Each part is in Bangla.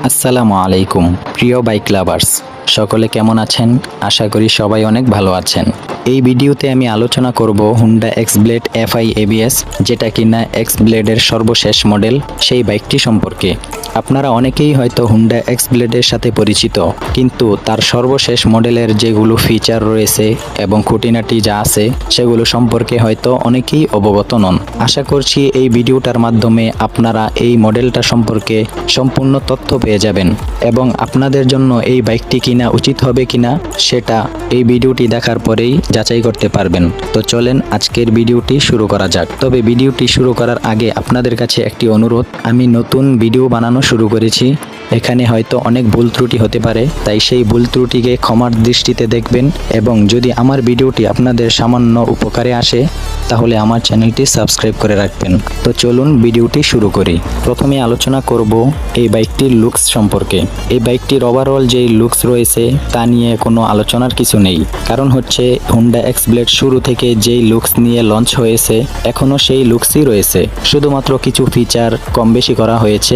আসসালামু আলাইকুম প্রিয় বাইক লাভার্স, সকলে কেমন আছেন? আশা করি সবাই অনেক ভালো আছেন। এই ভিডিওতে আমি আলোচনা করব Honda x blade FI ABS, যেটা কিনা এক্স ব্লেডের সর্বশেষ মডেল, সেই বাইকটি সম্পর্কে। আপনারা অনেকেই হয়তো হুন্ডা এক্স ব্লেডের সাথে পরিচিত, কিন্তু তার সর্বশেষ মডেলের যেগুলো ফিচার রয়েছে এবং খুঁটিনাটি যা আছে সেগুলো সম্পর্কে হয়তো অনেকেই অবগত নন। আশা করছি এই ভিডিওটার মাধ্যমে আপনারা এই মডেলটা সম্পর্কে সম্পূর্ণ তথ্য পেয়ে যাবেন এবং আপনাদের জন্য এই বাইকটি কিনা উচিত হবে কিনা সেটা এই ভিডিওটি দেখার পরেই যাচাই করতে পারবেন। তো চলেন আজকের ভিডিওটি শুরু করা যাক। তবে ভিডিওটি শুরু করার আগে আপনাদের কাছে একটি অনুরোধ, আমি নতুন ভিডিও বানানো শুরু করেছি, এখানে হয়তো অনেক ভুল ত্রুটি হতে পারে, তাই সেই ভুল ত্রুটিকে ক্ষমার দৃষ্টিতে দেখবেন এবং যদি আমার ভিডিওটি আপনাদের সামান্য উপকারে আসে তাহলে আমার চ্যানেলটি সাবস্ক্রাইব করে রাখবেন। তো চলুন ভিডিওটি শুরু করি। প্রথমে আলোচনা করব এই বাইকটির লুকস সম্পর্কে। এই বাইকটির ওভারঅল যেই লুকস রয়েছে তা নিয়ে কোনো আলোচনার কিছু নেই, কারণ হচ্ছে হুন্ডা এক্স ব্লেড শুরু থেকে যেই লুকস নিয়ে লঞ্চ হয়েছে এখনও সেই লুকসই রয়েছে, শুধুমাত্র কিছু ফিচার কম বেশি করা হয়েছে,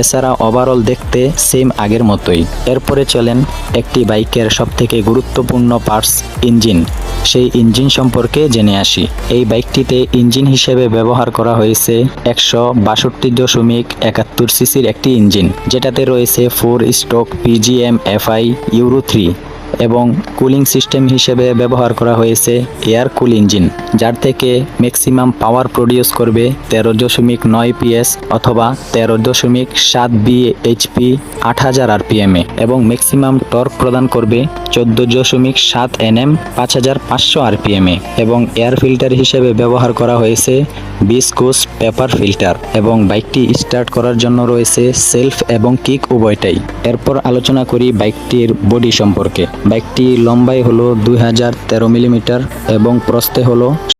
এছাড়া ওভারঅল দেখতে সেম আগের মতোই। এরপরে চলেন একটি বাইকের সবথেকে গুরুত্বপূর্ণ পার্টস ইঞ্জিন, সেই ইঞ্জিন সম্পর্কে জেনে আসি। এই বাইকটিতে ইঞ্জিন হিসেবে ব্যবহার করা হয়েছে 162.71 সিসির একটি ইঞ্জিন, যেটাতে রয়েছে 4 স্ট্রোক PGM FI ইউরো 3 এবং কুলিং সিস্টেম হিসেবে ব্যবহার করা হয়েছে এয়ার কুল ইঞ্জিন, যার থেকে ম্যাক্সিমাম পাওয়ার প্রডিউস করবে 13.9 PS অথবা 13.7 bhp 8000 RPM এবং ম্যাক্সিমাম টর্ক প্রদান করবে 14.7 Nm 5500 RPM এবং এয়ার ফিল্টার হিসেবে ব্যবহার করা হয়েছে ভিসকোস পেপার ফিল্টার এবং বাইকটি স্টার্ট করার জন্য রয়েছে সেলফ এবং কিক উভয়টাই। এরপর আলোচনা করি বাইকটির বডি সম্পর্কে। বাইকটি লম্বায় হলো 2013 মিলিমিটার এবং প্রস্থে হলো